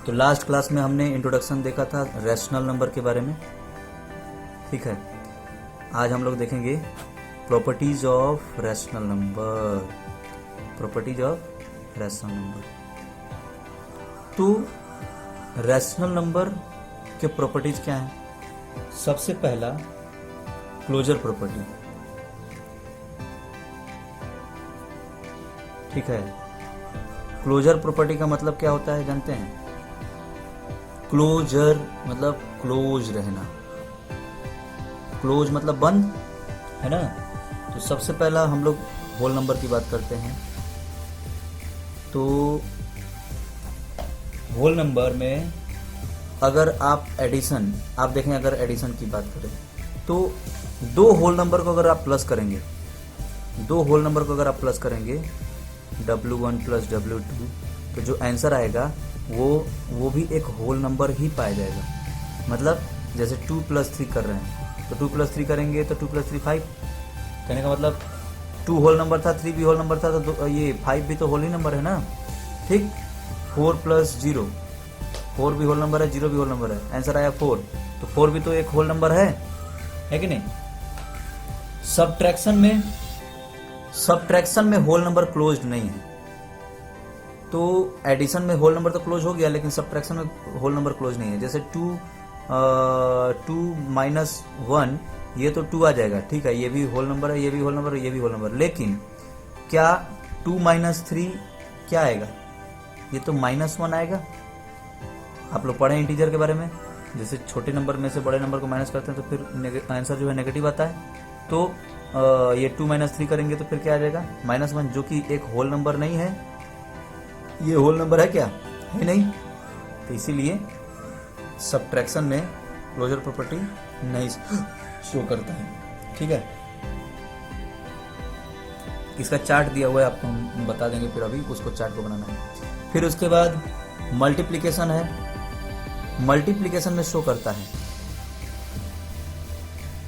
तो last class में हमने इंट्रोडक्शन देखा था रैशनल नंबर के बारे में, ठीक है। आज हम लोग देखेंगे properties of rational number, properties of rational number. तो रैशनल नंबर के प्रॉपर्टीज क्या हैं? सबसे पहला क्लोजर प्रॉपर्टी, ठीक है। क्लोजर प्रॉपर्टी का मतलब क्या होता है जानते हैं? क्लोजर मतलब क्लोज रहना, क्लोज मतलब बंद, है ना। तो सबसे पहला हम लोग होल नंबर की बात करते हैं। तो होल नंबर में अगर आप एडिशन, आप देखें अगर एडिशन की बात करें तो दो होल नंबर को अगर आप प्लस करेंगे, दो होल नंबर को अगर आप प्लस करेंगे W1 प्लस W2, तो जो आंसर आएगा वो भी एक होल नंबर ही पाया जाएगा। मतलब जैसे 2 प्लस 3 कर रहे हैं तो 2 प्लस 3 करेंगे तो 2 प्लस 3 5, कहने का मतलब 2 होल नंबर था, 3 भी होल नंबर था, तो ये 5 भी तो होल ही नंबर है ना, ठीक। 4 प्लस 0, 4 भी होल नंबर है, 0 भी होल नंबर है, आंसर आया 4, तो 4 भी तो एक होल नंबर है कि नहीं। सब्ट्रैक्शन में होल नंबर क्लोज्ड नहीं है। तो एडिशन में होल नंबर तो क्लोज हो गया, लेकिन सब्ट्रैक्शन में होल नंबर क्लोज नहीं है। जैसे 2 माइनस 1, ये तो 2 आ जाएगा, ठीक है, ये भी होल नंबर है, ये भी होल नंबर है, ये भी होल नंबर, लेकिन क्या 2 माइनस 3 क्या आएगा? ये तो -1 आएगा। आप लोग पढ़े इंटीजर के बारे में, जैसे छोटे नंबर में से बड़े नंबर को माइनस करते हैं तो फिर आंसर जो है नेगेटिव आता है। तो ये 2 माइनस 3 करेंगे तो फिर क्या आ जाएगा? -1, जो कि एक होल नंबर नहीं है। ये होल नंबर है क्या? है नहीं। तो इसीलिए सब्ट्रैक्शन में क्लोजर प्रॉपर्टी नहीं शो करता है, ठीक है। इसका चार्ट दिया हुआ है, आपको हम बता देंगे, फिर अभी उसको चार्ट को बनाना है। फिर उसके बाद मल्टीप्लिकेशन है, मल्टीप्लिकेशन में शो करता है,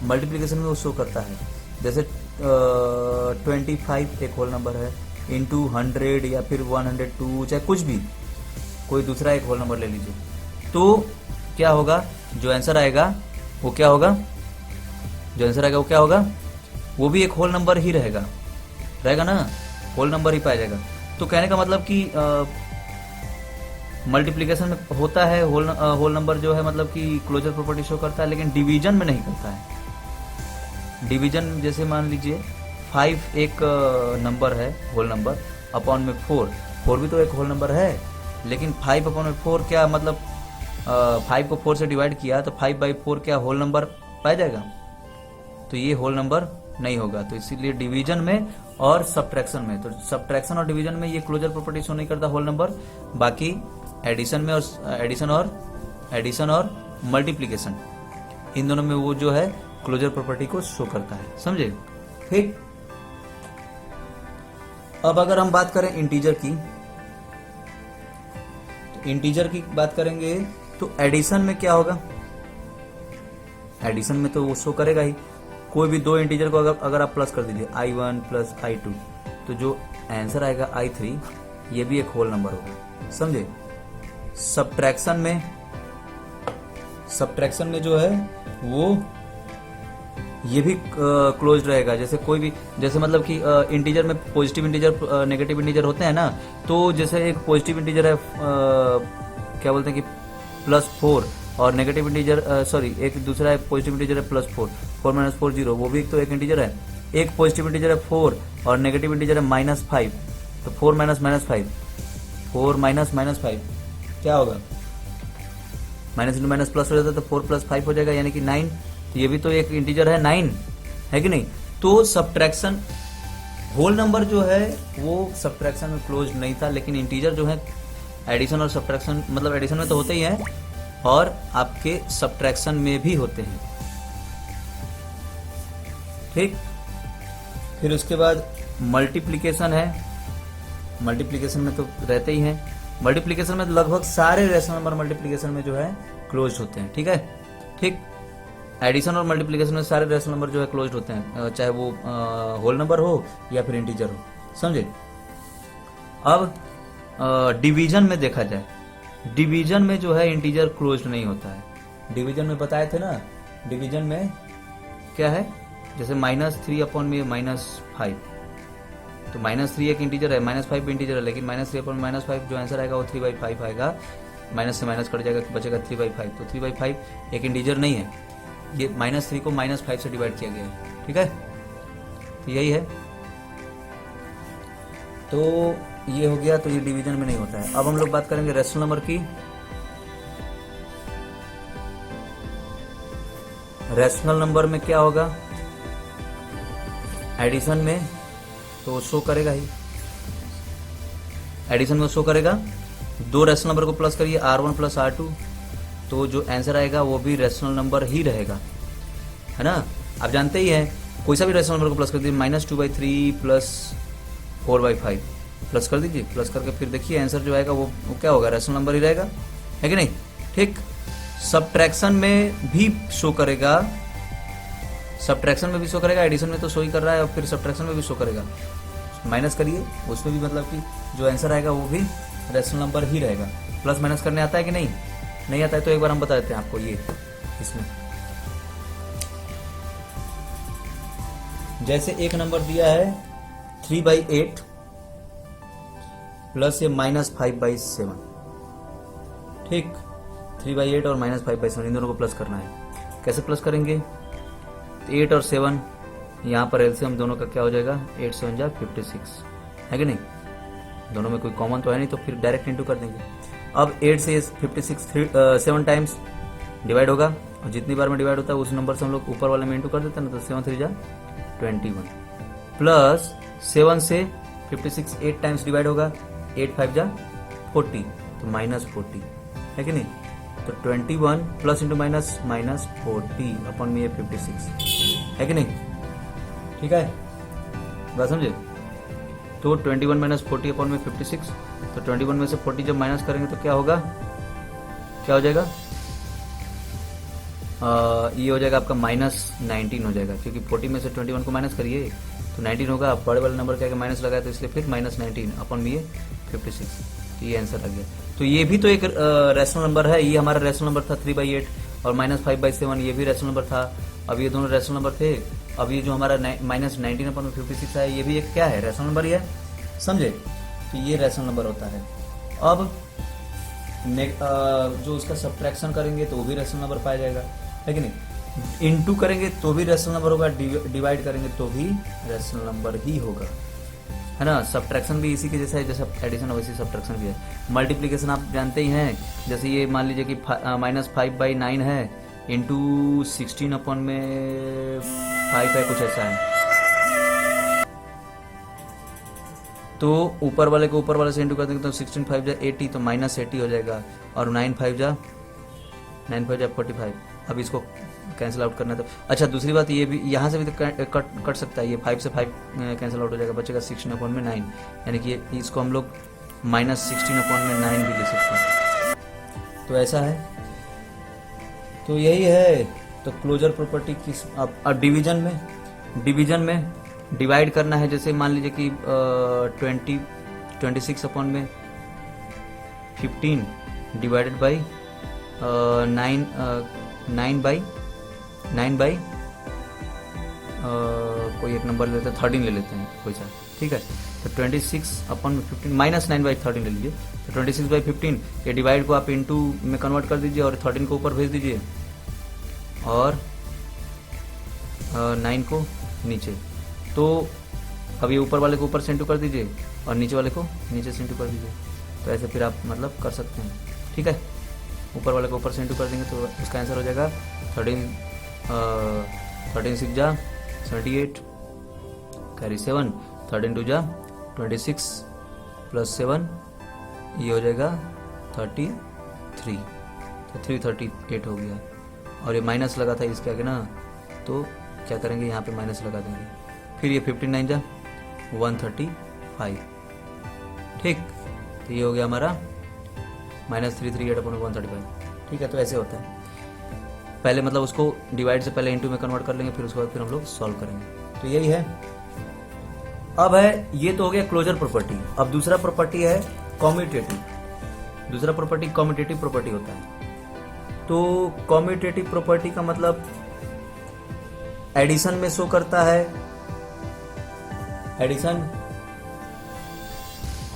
मल्टीप्लिकेशन में वो शो करता है। जैसे 25 एक होल नंबर है, इंटू 100 या फिर 102, चाहे कुछ भी, कोई दूसरा एक होल नंबर ले लीजिए, तो क्या होगा? जो आंसर आएगा वो क्या होगा? जो आंसर आएगा वो क्या होगा? वो भी एक होल नंबर ही रहेगा ना, होल नंबर ही पाया जाएगा। तो कहने का मतलब कि मल्टीप्लिकेशन में होता है होल नंबर जो है, मतलब कि क्लोजर प्रॉपर्टी शो करता है, लेकिन डिवीजन में नहीं करता है। डिवीजन जैसे मान लीजिए 5 एक नंबर है, होल नंबर, अपॉन में 4 भी तो एक होल नंबर है, लेकिन 5 अपॉन में 4 क्या मतलब 5 को 4 से डिवाइड किया तो 5/4 क्या होल नंबर पाया जाएगा? तो ये होल नंबर नहीं होगा। तो इसीलिए डिवीजन में और सब्ट्रैक्शन में, तो सब्ट्रैक्शन और डिवीजन में ये क्लोजर प्रॉपर्टी शो नहीं करता होल नंबर। बाकी एडिशन में और एडिशन और मल्टीप्लिकेशन, इन दोनों में वो जो है क्लोजर प्रॉपर्टी को शो करता है, समझे? ठीक। अब अगर हम बात करें इंटीजर की, तो इंटीजर की बात करेंगे तो एडिशन में क्या होगा? एडिशन में तो वो शो करेगा ही। कोई भी दो इंटीजर को अगर आप प्लस कर दीजिए, I1 प्लस I2, तो जो आंसर आएगा I3, ये भी एक होल नंबर होगा, समझे? सब्ट्रैक्शन में जो है वो ये भी क्लोज रहेगा। जैसे कोई भी, जैसे मतलब कि इंटीजर में पॉजिटिव इंटीजर, नेगेटिव इंटीजर होते हैं ना, तो जैसे एक पॉजिटिव इंटीजर है, क्या बोलते हैं कि +4, और नेगेटिव इंटीजर एक दूसरा है पॉजिटिव इंटीजर है +4, 4 - 4 0, वो भी तो एक इंटीजर है। एक पॉजिटिव इंटीजर है 4 और नेगेटिव इंटीजर है -5, तो 4 - -5, 4 - -5 क्या होगा? माइनस इंटू माइनस प्लस हो जाता है, तो 4 + 5 हो जाएगा, यानी कि 9। तो ये भी तो एक इंटीजर है 9, है कि नहीं। तो सब्ट्रैक्शन होल नंबर जो है वो सब्ट्रैक्शन में क्लोज नहीं था, लेकिन इंटीजर जो है एडिशन और सब्ट्रैक्शन, मतलब एडिशन में तो होते ही हैं और आपके सब्ट्रैक्शन में भी होते हैं, ठीक। फिर उसके बाद मल्टीप्लिकेशन है, मल्टीप्लिकेशन में तो रहते ही हैं। मल्टीप्लिकेशन में लगभग सारे रैशनल नंबर मल्टीप्लिकेशन में जो है क्लोज होते हैं, ठीक है, ठीक। एडिशन और मल्टीप्लिकेशन में सारे रैशनल नंबर जो है क्लोज होते हैं, चाहे वो होल नंबर हो या फिर इंटीजर हो, समझे। अब डिवीजन में देखा जाए डिवीजन में जो है इंटीजर क्लोज्ड नहीं होता है। डिवीजन में बताए थे ना, डिवीजन में क्या है, जैसे -3 अपॉन में -5, तो -3 एक इंटीजर है, -5 भी इंटीजर है, लेकिन -3 अपॉन -5 जो आंसर आएगा वो 3/5 आएगा, माइनस से माइनस कट जाएगा, बचेगा 3/5। तो 3/5 एक इंटीजर नहीं है, ये -3 को -5 से डिवाइड किया गया है, ठीक है। तो यही है, तो ये हो गया, तो ये डिवीजन में नहीं होता है। अब हम लोग बात करेंगे रेशनल नंबर की। रेशनल नंबर में क्या होगा, एडिशन में तो शो करेगा ही, एडिशन में शो करेगा। दो रेशनल नंबर को प्लस करिए, R1 प्लस R2, तो जो आंसर आएगा वो भी रेशनल नंबर ही रहेगा, है ना। आप जानते ही हैं, कोई सा भी रेशनल नंबर को प्लस कर दीजिए, -2/3 प्लस 4/5 प्लस कर दीजिए, प्लस करके फिर देखिए आंसर जो आएगा वो क्या होगा, रेशनल नंबर ही रहेगा, है कि नहीं। ठीक, सब्ट्रैक्शन में भी शो करेगा, सब्ट्रैक्शन में भी शो करेगा, एडिशन में तो शो ही कर रहा है, और फिर सब्ट्रैक्शन में भी शो करेगा। माइनस करिए, उसमें भी मतलब कि जो आंसर आएगा वो भी रेशनल नंबर ही रहेगा। प्लस माइनस करने आता है कि नहीं, नहीं आता है तो एक बार हम बता देते हैं आपको। ये इसमें जैसे एक नंबर दिया है 3/8 प्लस ये -5/7, ठीक, 3/8 और -5/7 इन दोनों को प्लस करना है। कैसे प्लस करेंगे, 8 और 7 यहाँ पर एलसीएम दोनों का क्या हो जाएगा, 8 7 जा 56, है कि नहीं। दोनों में कोई कॉमन तो है नहीं, तो फिर डायरेक्ट इंटू कर देंगे। अब 8 से 56 7 टाइम्स डिवाइड होगा, और जितनी बार में डिवाइड होता है उस नंबर से हम लोग ऊपर वाले में इंटू कर देते हैं ना, तो 7 3 जा 21 प्लस 7 से 56 8 टाइम्स डिवाइड होगा, 8 5 जा 40, तो -40, है कि नहीं। तो 21 प्लस इंटू माइनस -40 अपॉन में ये 56, है कि नहीं, ठीक है, बात समझे। तो 21 - 40 अपॉन में 56, तो 21 में से 40 जब माइनस करेंगे तो क्या होगा, क्या हो जाएगा, ये हो जाएगा आपका -19 हो जाएगा, क्योंकि 40 में से 21 को माइनस करिए तो 19 होगा। बड़े वाले नंबर क्या माइनस लगाया तो इसलिए फिर -19 अपॉन में ये 56, तो ये आंसर आ गया। तो ये भी तो एक रेशनल नंबर है, ये हमारा रेशनल नंबर था 3/8, और -5/7 ये भी रेशनल नंबर था। अब ये दोनों रेशनल नंबर थे। अब ये जो हमारा -19 अपॉन में 56 है, ये भी एक क्या है, रेशनल नंबर ही है, समझे। तो ये रेशनल नंबर होता है। अब जो उसका सब्ट्रैक्शन करेंगे तो वो भी रेशनल नंबर पाया जाएगा, है कि नहीं। इनटू करेंगे तो भी रेशनल नंबर होगा, डिवाइड करेंगे तो भी रेशनल नंबर ही होगा, है ना। सब्ट्रैक्शन भी इसी के जैसा है, जैसा एडिशन वैसे सब्ट्रैक्शन भी है। मल्टीप्लिकेशन आप जानते ही हैं, जैसे ये मान लीजिए कि -5/9 है, इंटू 16 अपॉन में 5 है, कुछ ऐसा है। तो ऊपर वाले को ऊपर वाले से इंटू कर देंगे तो 16 5 जा 80, तो -80 हो जाएगा, और 9 5 जा 45। अब इसको कैंसिल आउट करना है तो अच्छा, दूसरी बात ये भी, यहाँ से भी तो कट सकता है, ये 5 से 5 कैंसिल आउट हो जाएगा, बचेगा 16 अपॉन में 9, यानी कि इसको हम लोग -16 अपॉन में 9 भी ले सकते हैं। तो ऐसा है, तो यही है। तो क्लोजर प्रॉपर्टी किस, अब डिवीजन में डिवाइड करना है। जैसे मान लीजिए कि 26 अपॉन में 15 डिवाइडेड बाई 9 बाई कोई एक नंबर लेते हैं, 13 ले लेते हैं कोई सा, ठीक है। तो 26 अपॉन में 15 -9/13 ले लीजिए, तो 26/15 ये डिवाइड को आप इंटू में कन्वर्ट कर दीजिए, और 13 को ऊपर भेज दीजिए, और 9 को नीचे। तो अब ये ऊपर वाले को ऊपर से इंटू कर दीजिए, और नीचे वाले को नीचे से इंटू कर दीजिए। तो ऐसे फिर आप मतलब कर सकते हैं, ठीक है। ऊपर वाले को ऊपर से इंटू कर देंगे तो इसका आंसर हो जाएगा 13 6 जा 78 कैरी 7, 13 2 जा 26 प्लस 7 ये हो जाएगा 33, तो 338 हो गया। और ये माइनस लगा था इसके आगे ना, तो क्या करेंगे, यहाँ पे माइनस लगा देंगे। फिर ये 15 9 जा 135, ठीक। तो ये हो गया हमारा -338 अपॉन 135, ठीक है। तो ऐसे होता है, पहले मतलब उसको डिवाइड से पहले इनटू में कन्वर्ट कर लेंगे, फिर उसके बाद फिर हम लोग सॉल्व करेंगे। तो यही है। अब है, ये तो हो गया क्लोजर प्रॉपर्टी। अब दूसरा प्रॉपर्टी है कॉम्यूटेटिव। दूसरा प्रॉपर्टी कम्यूटेटिव प्रॉपर्टी होता है। तो कम्यूटेटिव प्रॉपर्टी का मतलब एडिशन में शो करता है, एडिशन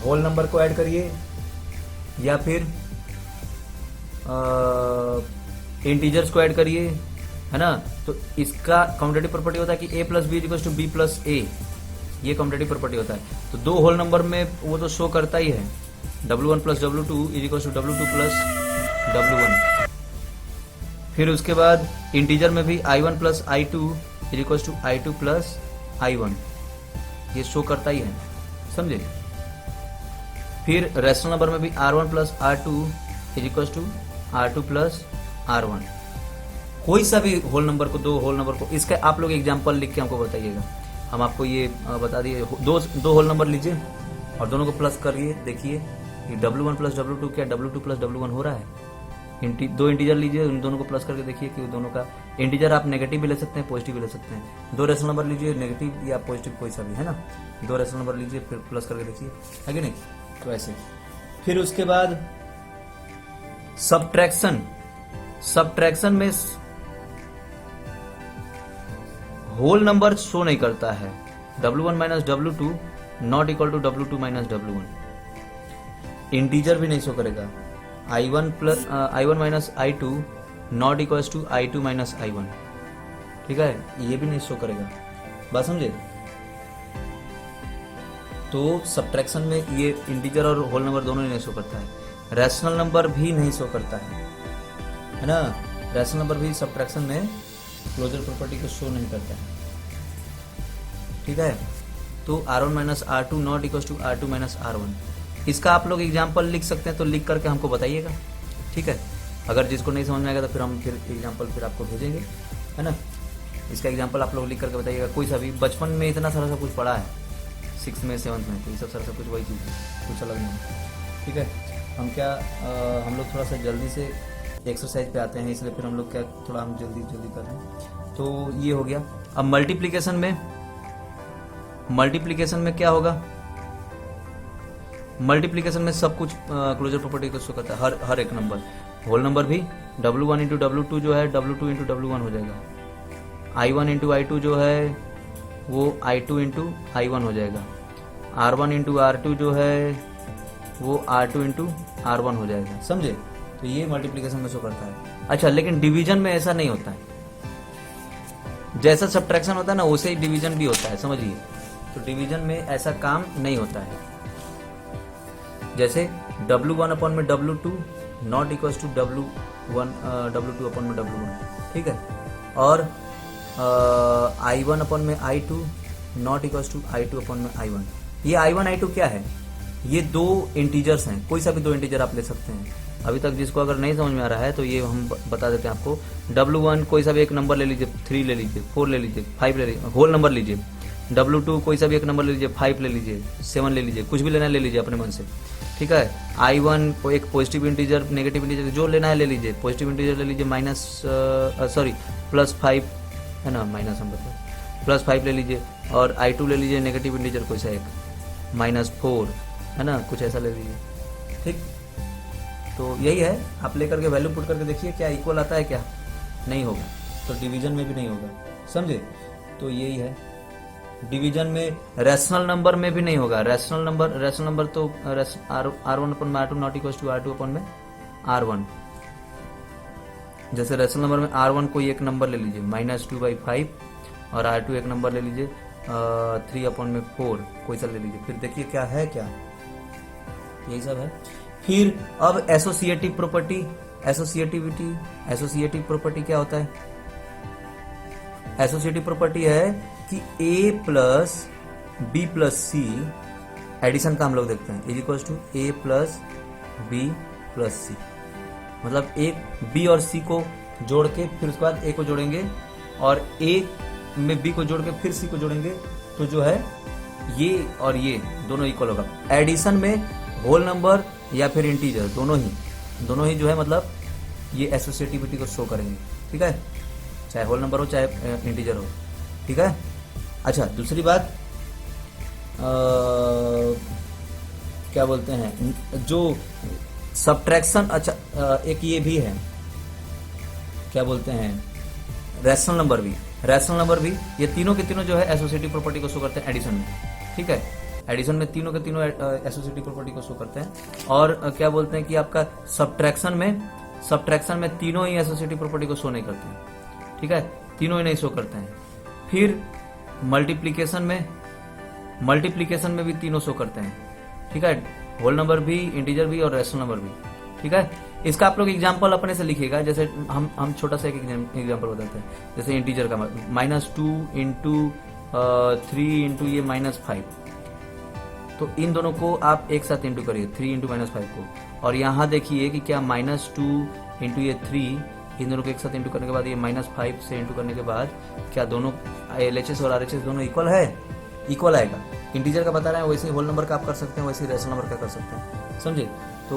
होल नंबर को ऐड करिए या फिर इंटीजर्स को ऐड करिए, है ना। तो इसका कम्यूटेटिव प्रॉपर्टी होता है कि a plus B equal to B plus A, ये कम्यूटेटिव प्रॉपर्टी होता है। तो दो होल नंबर में वो तो शो करता ही है, W1 plus W2 is equal to W2 plus W1। फिर उसके बाद इंटीजर में भी I1 plus I2 is equal to I2 plus I1, ये शो करता ही है, समझे। फिर रेशनल नंबर में भी R1 plus R2 is equal to R2 plus R1। कोई सा भी होल नंबर को, दो होल नंबर को, इसका आप लोग एग्जांपल लिख के हमको बताइएगा। हम आपको ये बता दिए, दो होल नंबर लीजिए और दोनों को प्लस करिए, देखिए ये W1 प्लस W2 क्या W2 प्लस W1 हो रहा है। दो इंटीजर लीजिए, उन दोनों को प्लस करके देखिए कि दोनों का इंटीजर आप नेगेटिव भी ले सकते हैं, पॉजिटिव भी ले सकते हैं। दो रेशनल नंबर लीजिए, नेगेटिव या पॉजिटिव कोई सा भी, है ना। दो रेशनल नंबर लीजिए फिर प्लस करके देखिए, है कि नहीं। तो ऐसे फिर उसके बाद सब्ट्रैक्शन, सब्ट्रैक्शन में होल नंबर शो नहीं करता है। W1 minus W2 not equal to W2 minus W1। Integer भी नहीं शो करेगा। I1 minus I2 not equal to I2 minus I1, ठीक है, ये भी नहीं शो करेगा। बात समझे। तो सब्ट्रैक्शन में ये इंटीजर और होल नंबर दोनों ही नहीं शो करता है। रैशनल नंबर भी नहीं शो करता है ना। रैशनल नंबर भी सब्ट्रैक्शन में क्लोजर प्रॉपर्टी को शो नहीं करता है, ठीक है। तो R1 minus R2 not equal to R2 minus R1, इसका आप लोग एग्जाम्पल लिख सकते हैं, तो लिख करके हमको बताइएगा, ठीक है। अगर जिसको नहीं समझ में आएगा तो फिर हम फिर एग्जाम्पल फिर आपको भेजेंगे, है ना। इसका एग्जाम्पल आप लोग लिख करके बताइएगा। कोई सा भी बचपन में इतना सारा सब कुछ पढ़ा है, 6th में 7th में, तो ये सब कुछ वही चीज़ है, कुछ अलग नहीं, ठीक है। हम क्या हम लोग थोड़ा सा जल्दी से एक्सरसाइज पे आते हैं, इसलिए फिर हम लोग क्या थोड़ा हम जल्दी कर रहे हैं। तो ये हो गया। अब मल्टीप्लिकेशन में क्या होगा। मल्टीप्लिकेशन में सब कुछ क्लोजर प्रॉपर्टी को शो करता है, हर एक नंबर। होल नंबर भी W1 इंटू W2 जो है W2 इंटू W1 हो जाएगा। I1 इंटू I2 जो है वो I2 इंटू I1 हो जाएगा। R1 इंटू R2 जो है वो R2 इंटू R1 हो जाएगा, समझे। तो ये मल्टीप्लिकेशन में शो करता है। अच्छा, लेकिन डिवीजन में ऐसा नहीं होता है। जैसा सब्ट्रैक्शन होता है ना, वैसे ही डिवीजन भी होता है, समझिए। तो डिवीजन में ऐसा काम नहीं होता है। जैसे W1 अपॉन में W2 not equal to W2 upon में W1, ठीक है। और I1 अपॉन में I2 not equal to I2 upon में I1। ये I1 I2 क्या है, ये दो इंटीजर्स हैं, कोई सा भी दो इंटीजर आप ले सकते हैं। अभी तक जिसको अगर नहीं समझ में आ रहा है तो ये हम बता देते हैं आपको। W1 कोई सा भी एक नंबर ले लीजिए, 3 ले लीजिए, 4 ले लीजिए, 5 ले लीजिए, होल नंबर लीजिए। W2 कोई सा भी एक नंबर ले लीजिए, 5 ले लीजिए, 7 ले लीजिए, कुछ भी लेना है ले लीजिए अपने मन से, ठीक है। I1 को एक पॉजिटिव इंटीजर, नेगेटिव इंटीजर, जो लेना है ले लीजिए। पॉजिटिव इंटीजर ले लीजिए +5, है ना, माइनस हम बताए, +5 ले लीजिए। और I2 ले लीजिए नेगेटिव इंटीजर कोई सा एक, -4, है ना, कुछ ऐसा ले लीजिए, ठीक। तो यही है, आप लेकर के वैल्यू पुट करके देखिए क्या इक्वल आता है, क्या नहीं होगा। तो डिवीजन में भी नहीं होगा, समझे। तो यही है, डिवीजन में रैशनल नंबर में भी नहीं होगा। रैशनल नंबर तो R1 अपॉन में R2 not equal to R2 upon में R1। जैसे रैशनल नंबर में R1 कोई एक नंबर ले लीजिए -2/5 और R2 एक नंबर ले लीजिए 3 अपॉन में 4, कोई सा ले लीजिए। फिर देखिए क्या है, क्या यही सब है। फिर अब एसोसिएटिव प्रॉपर्टी क्या होता है। एसोसिएटिव प्रॉपर्टी है कि A plus B plus C, addition का हम लोग देखते हैं, is equal to A plus B plus C। मतलब एक B और C को जोड़ के फिर उसके बाद A को जोड़ेंगे और A में B को जोड़ के फिर C को जोड़ेंगे, तो जो है ये और ये दोनों इक्वल होगा। एडिशन में होल नंबर या फिर इंटीजर दोनों ही जो है मतलब ये एसोसिएटिविटी को शो करेंगे, ठीक है, चाहे होल नंबर हो चाहे इंटीजर हो, ठीक है। अच्छा, दूसरी बात क्या बोलते हैं, जो सब्ट्रैक्शन, अच्छा एक ये भी है, क्या बोलते हैं, रैशनल नंबर भी। रैशनल नंबर भी, ये तीनों के तीनों जो है एसोसिएटिव प्रॉपर्टी को शो करते हैं एडिशन में, ठीक है। एडिशन में तीनों के तीनों एसोसिएटिव प्रॉपर्टी को शो करते हैं। और क्या बोलते हैं कि आपका सब्ट्रैक्शन में तीनों ही एसोसिएटिव प्रॉपर्टी को शो नहीं करते हैं, ठीक है, तीनों ही नहीं शो करते हैं। फिर मल्टीप्लीकेशन में भी तीनों शो करते हैं, ठीक है, होल नंबर भी, इंटीजर भी और रैशनल नंबर भी, ठीक है। इसका आप लोग एग्जाम्पल अपने से लिखिएगा, जैसे हम छोटा सा एक एग्जाम्पल बताते हैं। जैसे इंटीजर का -2 इंटू 3 इंटू ये -5, तो इन दोनों को आप एक साथ इंटू करिए, 3 इंटू -5 को। और यहाँ देखिए कि क्या -2 इंटू ये 3, इन दोनों को एक साथ इंटू करने के बाद ये -5 से इंटू करने के बाद क्या दोनों LHS और RHS दोनों इक्वल है? इक्वल आएगा। इंटीजर का बता रहे हैं, वैसे होल नंबर का आप कर सकते हैं, वैसे रैशनल नंबर का कर सकते हैं, समझे। तो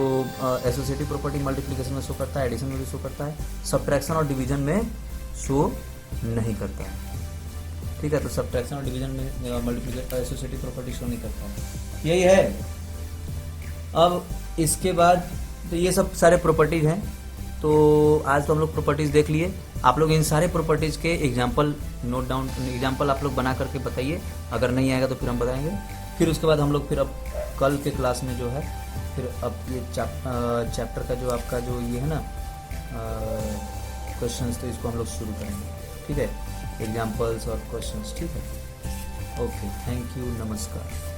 एसोसिएटिव प्रॉपर्टी मल्टीप्लिकेशन में शो करता है, एडिशन में भी शो करता है, सब्ट्रैक्शन और डिवीजन में शो नहीं करता है, ठीक है। तो सब्ट्रैक्शन और डिवीजन में मल्टीप्लिकेशन एसोसिएटिव प्रॉपर्टी शो नहीं करता है, यही है। अब इसके बाद तो ये सब सारे प्रॉपर्टीज हैं। तो आज तो हम लोग प्रॉपर्टीज देख लिए। आप लोग इन सारे प्रॉपर्टीज के एग्जाम्पल नोट डाउन, एग्जाम्पल आप लोग बना करके बताइए। अगर नहीं आएगा तो फिर हम बताएंगे। फिर उसके बाद हम लोग फिर अब कल के क्लास में जो है फिर अब ये चैप्टर का जो आपका जो ये है ना क्वेश्चंस, तो इसको हम लोग शुरू करेंगे, ठीक है, एग्जाम्पल्स और क्वेश्चंस, ठीक है। ओके, थैंक यू, नमस्कार।